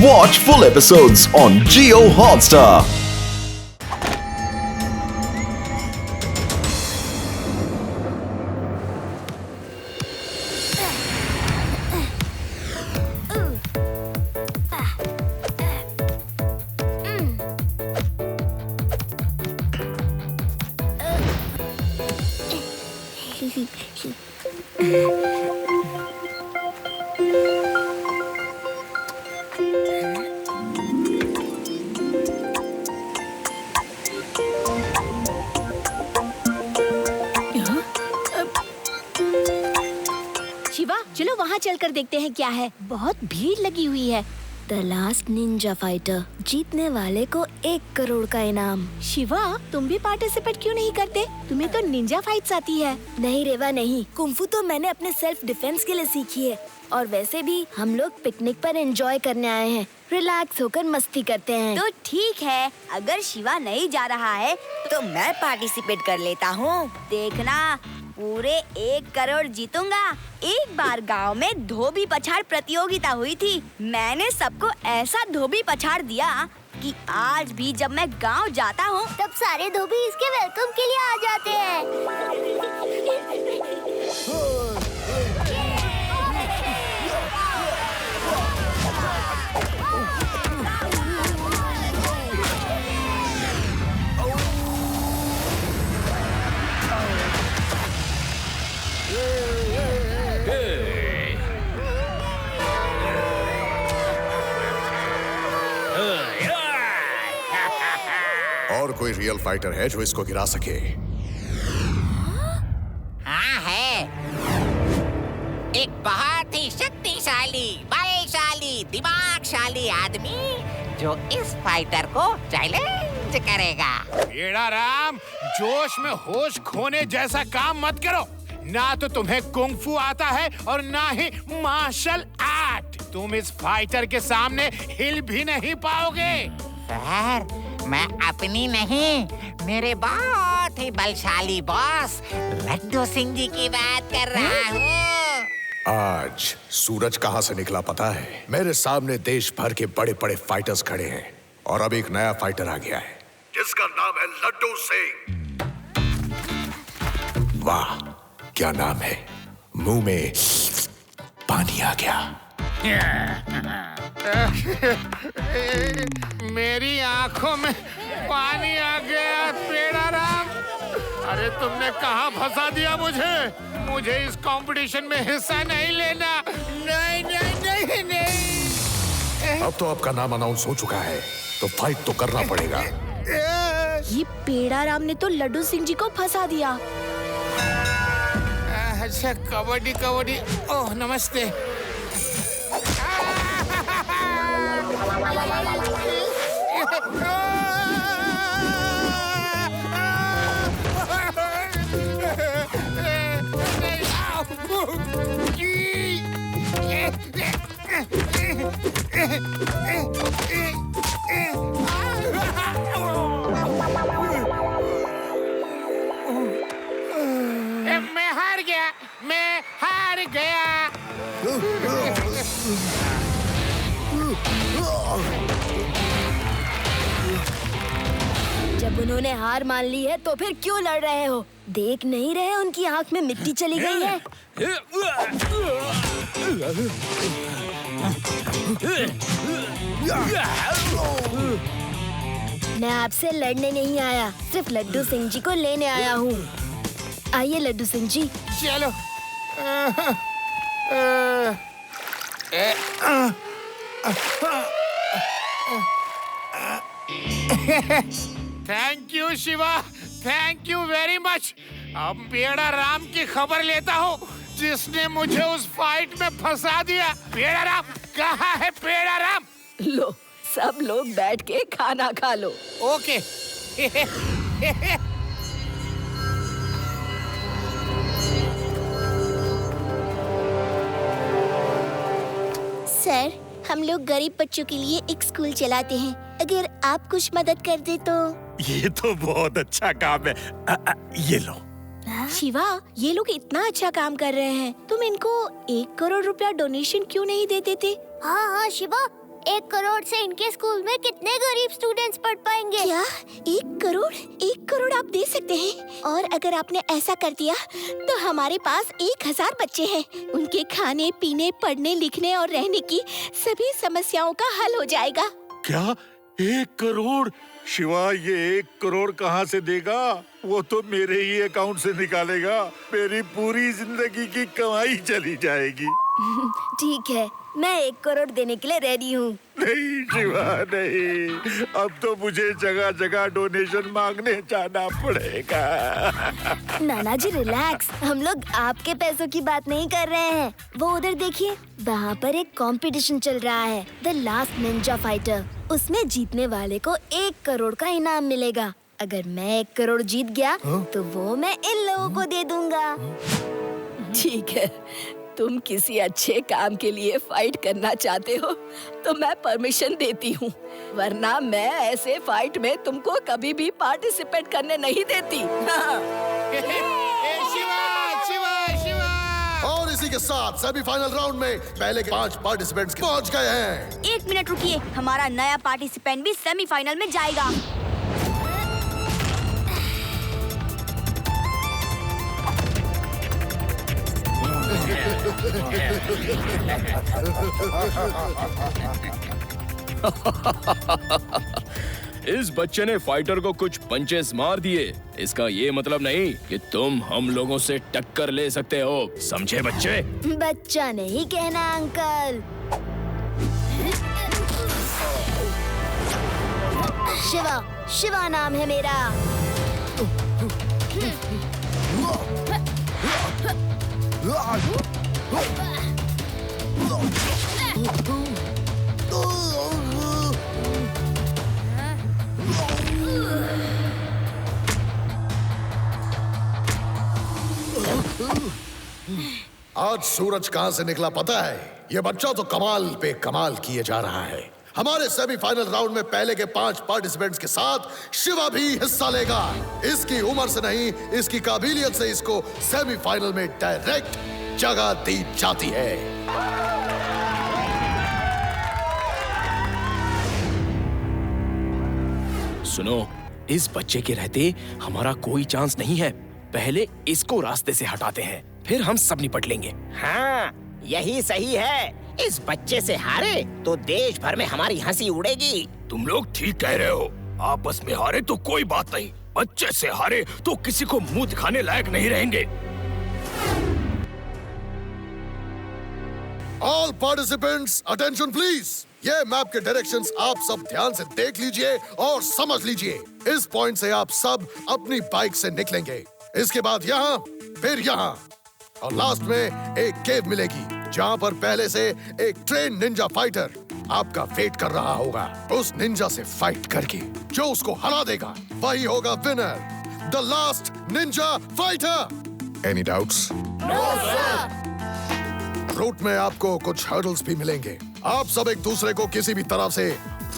Watch full episodes on Jio Hotstar. Shiva, चलो वहाँ चलकर देखते हैं क्या है। बहुत भीड़ लगी हुई है। द लास्ट निंजा फाइटर, जीतने वाले को 1 करोड़ का इनाम। शिवा, तुम भी पार्टिसिपेट क्यों नहीं करते? तुम्हें तो निंजा फाइट्स आती है। नहीं रेवा नहीं, कुंफू तो मैंने अपने सेल्फ डिफेंस के लिए सीखी है। और वैसे भी हम लोग पिकनिक पर एंजॉय करने आए हैं, रिलैक्स होकर मस्ती करते हैं। तो ठीक है, अगर शिवा नहीं जा रहा है तो मैं पार्टिसिपेट कर लेता हूँ। देखना, पूरे 1 करोड़ जीतूंगा। एक बार गांव में धोबी पछाड़ प्रतियोगिता हुई थी। मैंने सबको ऐसा धोबी पछाड़ दिया कि आज भी जब मैं गांव जाता हूँ तब सारे धोबी इसके वेलकम के लिए आ जाते हैं। और कोई रियल फाइटर है जो इसको गिरा सके? हाँ है, एक बहुत ही शक्तिशाली, बलशाली, दिमागशाली आदमी जो इस फाइटर को चैलेंज करेगा। पेड़ा राम, जोश में होश खोने जैसा काम मत करो। ना तो तुम्हें कुंग-फू आता है और ना ही मार्शल आर्ट। तुम इस फाइटर के सामने हिल भी नहीं पाओगे। सर, मैं अपनी नहीं, मेरे बहुत ही बलशाली बॉस लड्डू सिंह जी की बात कर रहा हूँ। आज सूरज कहाँ से निकला पता है? मेरे सामने देश भर के बड़े बड़े फाइटर्स खड़े हैं और अब एक नया फाइटर आ गया है जिसका नाम है लड्डू सिंह। वाह, क्या नाम है, मुंह में पानी आ गया। मेरी आंखों में पानी आ गया। पेड़ा राम, अरे तुमने कहाँ फंसा दिया मुझे इस कंपटीशन में हिस्सा नहीं लेना। नहीं नहीं नहीं नहीं। अब तो आपका नाम अनाउंस हो चुका है, तो फाइट तो करना पड़ेगा। ये पेड़ा राम ने तो लड्डू सिंह जी को फंसा दिया। अच्छा, कबड्डी कबड्डी। ओह, नमस्ते। मैं हार गया। जब उन्होंने हार मान ली है तो फिर क्यों लड़ रहे हो? देख नहीं रहे उनकी आंख में मिट्टी चली गई है। मैं आपसे लड़ने नहीं आया, सिर्फ लड्डू सिंह जी को लेने आया हूँ। आइए लड्डू सिंह जी। चलो। Thank you Shiva, thank you very much. अब पेड़ा राम की खबर लेता हूँ जिसने मुझे उस फाइट में फंसा दिया। पेड़ा राम कहाँ है? पेड़ा राम, लो, सब लोग बैठ के खाना खा लो। ओके। सर, हम लोग गरीब बच्चों के लिए एक स्कूल चलाते हैं, अगर आप कुछ मदद कर दे तो। ये तो बहुत अच्छा काम है। ये लो। शिवा, ये लोग इतना अच्छा काम कर रहे हैं, तुम इनको 1 करोड़ रुपया डोनेशन क्यों नहीं देते थे? हाँ हाँ शिवा, 1 करोड़ से इनके स्कूल में कितने गरीब स्टूडेंट्स पढ़ पाएंगे? क्या 1 करोड़? 1 करोड़ आप दे सकते हैं? और अगर आपने ऐसा कर दिया तो हमारे पास 1000 बच्चे हैं। उनके खाने पीने, पढ़ने लिखने और रहने की सभी समस्याओं का हल हो जाएगा। क्या 1 करोड़? शिवा, ये 1 करोड़ कहाँ से देगा? वो तो मेरे ही अकाउंट से निकालेगा। मेरी पूरी जिंदगी की कमाई चली जाएगी। ठीक है, मैं 1 करोड़ देने के लिए रेडी हूँ। नहीं शिवा, नहीं। अब तो मुझे जगह जगह डोनेशन मांगने जाना पड़ेगा। नाना जी रिलैक्स, हम लोग आपके पैसों की बात नहीं कर रहे हैं। वो उधर देखिए, वहाँ पर एक कंपटीशन चल रहा है, द लास्ट निंजा फाइटर। उसमें जीतने वाले को 1 करोड़ का इनाम मिलेगा। अगर मैं 1 करोड़ जीत गया तो वो मैं इन लोगों को दे दूंगा। ठीक है, तुम किसी अच्छे काम के लिए फाइट करना चाहते हो तो मैं परमिशन देती हूँ, वरना मैं ऐसे फाइट में तुमको कभी भी पार्टिसिपेट करने नहीं देती। और इसी के साथ सेमीफाइनल राउंड में पहले के 5 पार्टिसिपेंट्स पहुंच गए हैं। 1 मिनट रुकिए, हमारा नया पार्टिसिपेंट भी सेमीफाइनल में जाएगा। इस बच्चे ने फाइटर को कुछ पंचेस मार दिए। इसका ये मतलब नहीं कि तुम हम लोगों से टक्कर ले सकते हो, समझे बच्चे? बच्चा नहीं कहना अंकल। शिवा, शिवा नाम है मेरा। आज सूरज कहां से निकला पता है? ये बच्चा तो कमाल पे कमाल किए जा रहा है। हमारे सेमीफाइनल राउंड में पहले के 5 पार्टिसिपेंट्स के साथ शिवा भी हिस्सा लेगा। इसकी उम्र से नहीं, इसकी काबिलियत से इसको सेमीफाइनल में डायरेक्ट जगह दी जाती है। सुनो, इस बच्चे के रहते हमारा कोई चांस नहीं है। पहले इसको रास्ते से हटाते हैं, फिर हम सब निपट लेंगे। हाँ, यही सही है। इस बच्चे से हारे तो देश भर में हमारी हंसी उड़ेगी। तुम लोग ठीक कह रहे हो। आपस में हारे तो कोई बात नहीं, बच्चे से हारे तो किसी को मुंह दिखाने लायक नहीं रहेंगे। All participants attention please. ये मैप के डायरेक्शंस आप सब ध्यान से देख लीजिए और समझ लीजिए। इस पॉइंट से आप सब अपनी बाइक से निकलेंगे। इसके बाद यहाँ, फिर यहाँ और लास्ट में एक केव मिलेगी जहाँ पर पहले से एक ट्रेन निंजा फाइटर आपका वेट कर रहा होगा। उस निंजा से फाइट करके जो उसको हरा देगा वही होगा winner, the last ninja fighter. Any doubts? Route में आपको कुछ हर्डल्स भी मिलेंगे। आप सब एक दूसरे को किसी भी तरह से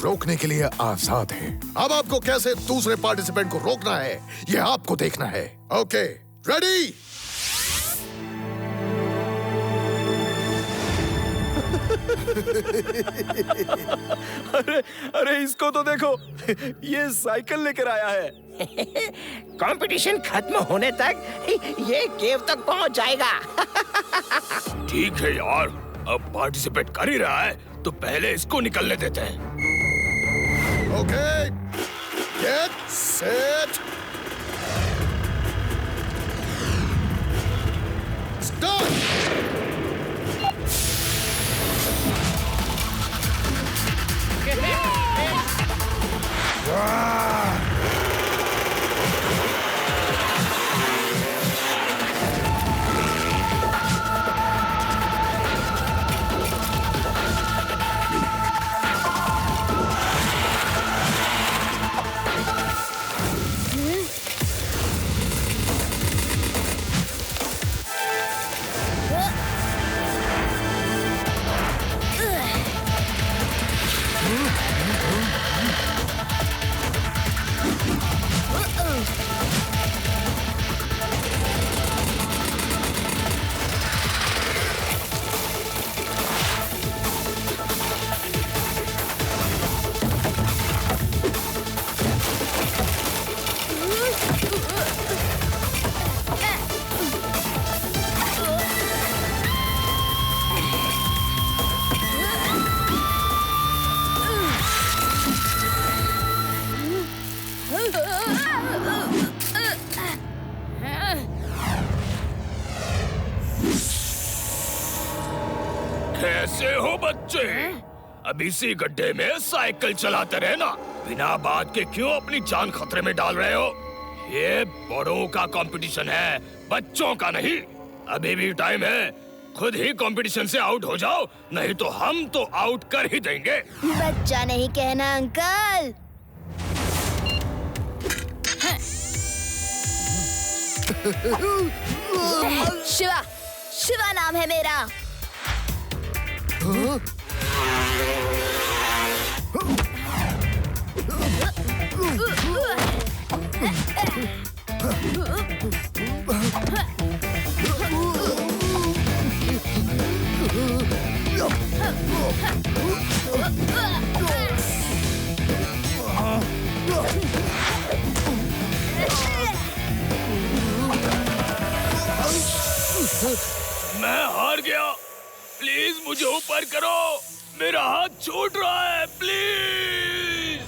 रोकने के लिए आजाद हैं। अब आपको कैसे दूसरे पार्टिसिपेंट को रोकना है ये आपको देखना है। Okay, ready? अरे इसको तो देखो, ये साइकिल लेकर आया है। कंपटीशन खत्म होने तक ये केव तक पहुंच जाएगा। ठीक है यार, अब पार्टिसिपेट कर ही रहा है तो पहले इसको निकलने देते हैं। Okay, get set start. बच्चे, अब इसी गड्ढे में साइकिल चलाते रहना। बिना बात के क्यों अपनी जान खतरे में डाल रहे हो? ये बड़ों का कंपटीशन है, बच्चों का नहीं। अभी भी टाइम है, खुद ही कंपटीशन से आउट हो जाओ, नहीं तो हम तो आउट कर ही देंगे। बच्चा नहीं कहना अंकल। शिवा, शिवा नाम है मेरा। मैं हार गया, प्लीज मुझे ऊपर करो, मेरा हाथ छूट रहा है, प्लीज।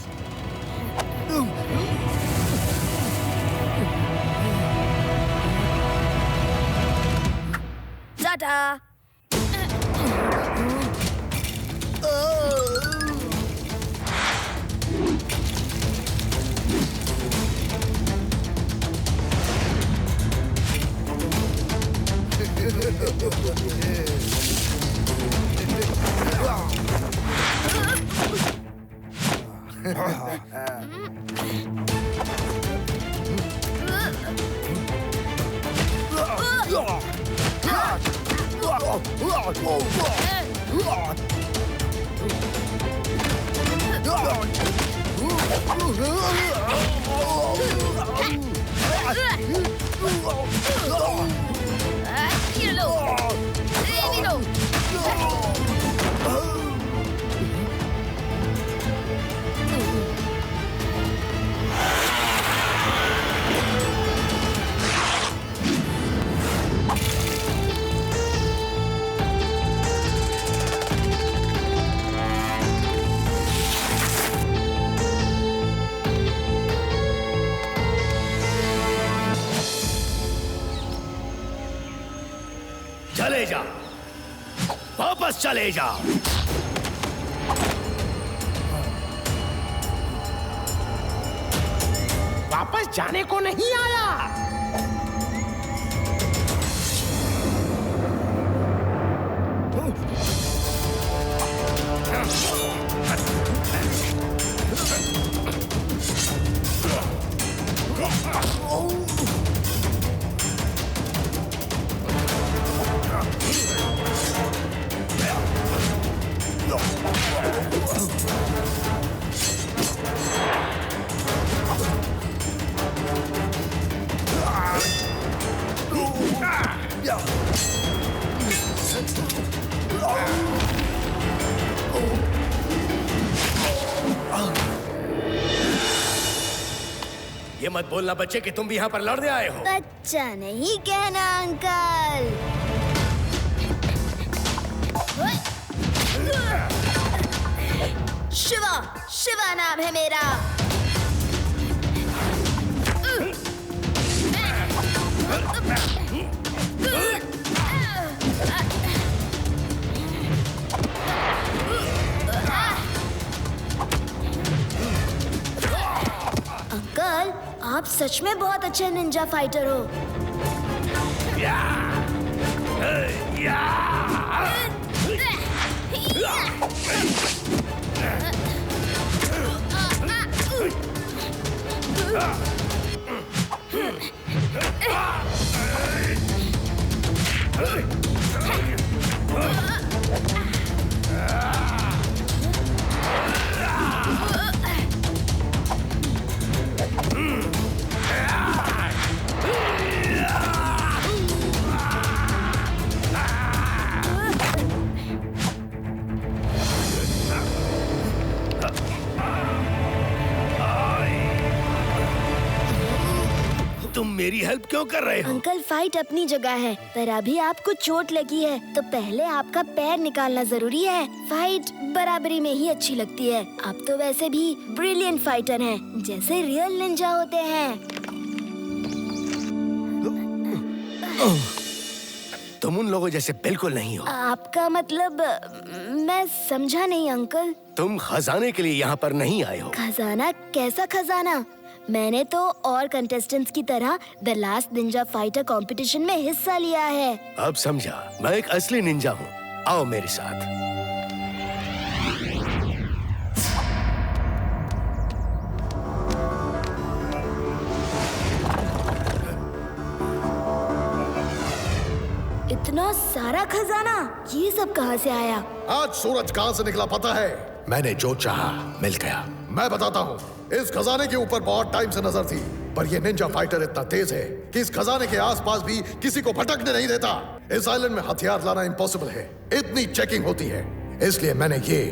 टाटा। चले जाओ, वापस चले जाओ। वापस जाने को नहीं आया। ये मत बोलना बच्चे कि तुम भी यहाँ पर लड़ने आए हो। बच्चा नहीं कहना अंकल। शिवा, शिवा नाम है मेरा। अंकल, आप सच में बहुत अच्छे निंजा फाइटर हो। तुम मेरी हेल्प क्यों कर रहे हो? अंकल, फाइट अपनी जगह है, पर अभी आपको चोट लगी है तो पहले आपका पैर निकालना जरूरी है। फाइट बराबरी में ही अच्छी लगती है। आप तो वैसे भी ब्रिलियंट फाइटर हैं, जैसे रियल निंजा होते हैं। तुम उन लोगों जैसे बिल्कुल नहीं हो। आपका मतलब मैं समझा नहीं अंकल। तुम खजाने के लिए यहाँ पर नहीं आए हो। खजाना? कैसा खजाना? मैंने तो और कंटेस्टेंट्स की तरह the last ninja fighter competition में हिस्सा लिया है। अब समझा, मैं एक असली निंजा हूँ। आओ मेरे साथ। इतना सारा खजाना, ये सब कहाँ से आया? आज सूरज कहाँ से निकला पता है? मैंने जो चाहा मिल गया। मैं बताता हूँ, इस खजाने के ऊपर बहुत टाइम से नजर थी, पर ये निंजा फाइटर इतना तेज है कि इस खजाने के आसपास भी किसी को भटकने नहीं देता। इस आइलैंड में हथियार लाना इम्पॉसिबल है, इतनी चेकिंग होती है। इसलिए मैंने ये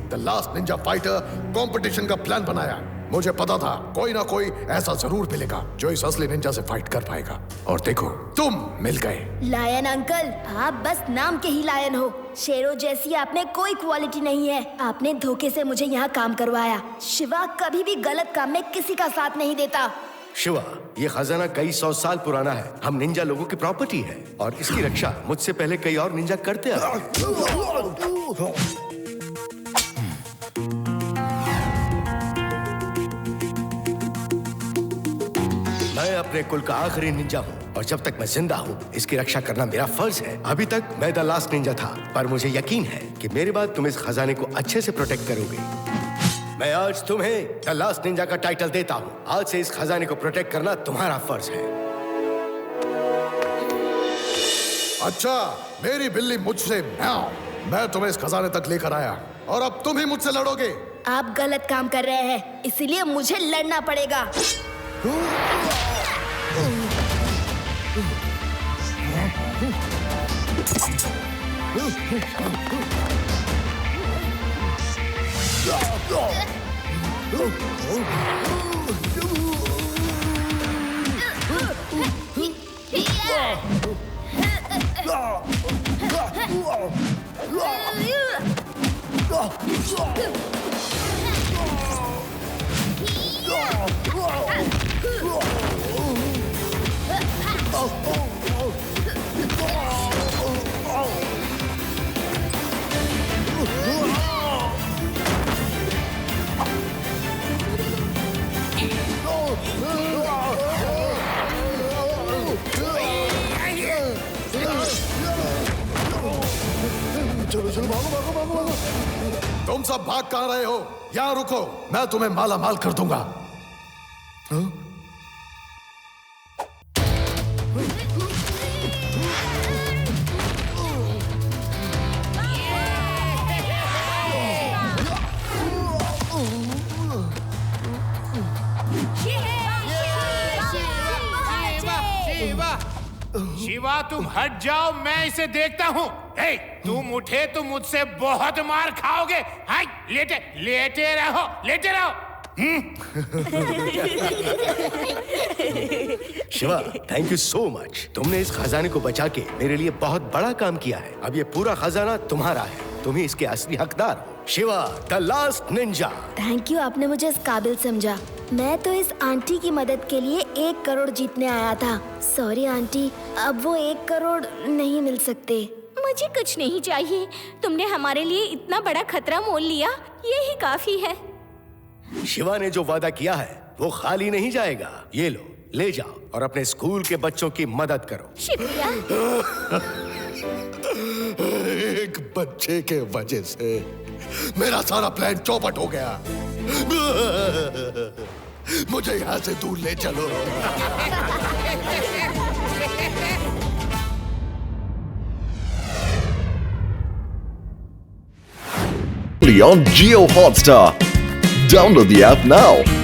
the last ninja fighter competition का प्लान बनाया। मुझे पता था कोई ना कोई ऐसा जरूर मिलेगा जो इस असली निंजा से फाइट कर पाएगा। और देखो, तुम मिल गए। लायन अंकल, आप बस नाम के ही लायन हो। शेरों जैसी आप में कोई क्वालिटी नहीं है। आपने धोखे से मुझे यहाँ काम करवाया। शिवा कभी भी गलत काम में किसी का साथ नहीं देता। शिवा, ये खजाना कई 100 साल पुराना है। हम निंजा लोगों की प्रॉपर्टी है और इसकी रक्षा मुझसे पहले कई और निंजा करते आए हैं। मैं अपने कुल का आखिरी निंजा हूँ और जब तक मैं जिंदा हूँ इसकी रक्षा करना मेरा फर्ज है। अभी तक मैं द लास्ट निंजा था, पर मुझे यकीन है कि मेरे बाद तुम इस खजाने को अच्छे से प्रोटेक्ट करोगे। मैं आज तुम्हें द लास्ट निंजा का टाइटल देता हूँ। आज से इस खजाने को प्रोटेक्ट करना तुम्हारा फर्ज है। अच्छा, मेरी बिल्ली मुझसे म्याऊं। मैं तुम्हें इस खजाने तक लेकर आया और अब तुम ही मुझसे लड़ोगे। आप गलत काम कर रहे हैं, इसीलिए मुझे लड़ना पड़ेगा। चलो भागो। तुम सब भाग कहाँ रहे हो? यहाँ रुको, मैं तुम्हें माला माल कर दूंगा। शिवा, तुम हट जाओ, मैं इसे देखता हूँ। तुम उठे तो मुझसे बहुत मार खाओगे। हाय, लेटे रहो। Shiva, thank you so much. तुमने इस खजाने को बचा के मेरे लिए बहुत बड़ा काम किया है। अब ये पूरा खजाना तुम्हारा है, तुम ही इसके असली हकदार हो। Shiva, the last Ninja. Thank you, आपने मुझे इस काबिल समझा। मैं तो इस आंटी की मदद के लिए 1 करोड़ जीतने आया था। सॉरी आंटी, अब वो 1 करोड़ नहीं मिल सकते। मुझे कुछ नहीं चाहिए। तुमने हमारे लिए इतना बड़ा खतरा मोल लिया, यही काफी है। शिवा ने जो वादा किया है वो खाली नहीं जाएगा। ये लो, ले जाओ और अपने स्कूल के बच्चों की मदद करो। शुक्रिया। एक बच्चे के वजह से मेरा सारा प्लान चौपट हो गया। मुझे यहाँ से दूर ले चलो। On Jio Hotstar. Download the app now.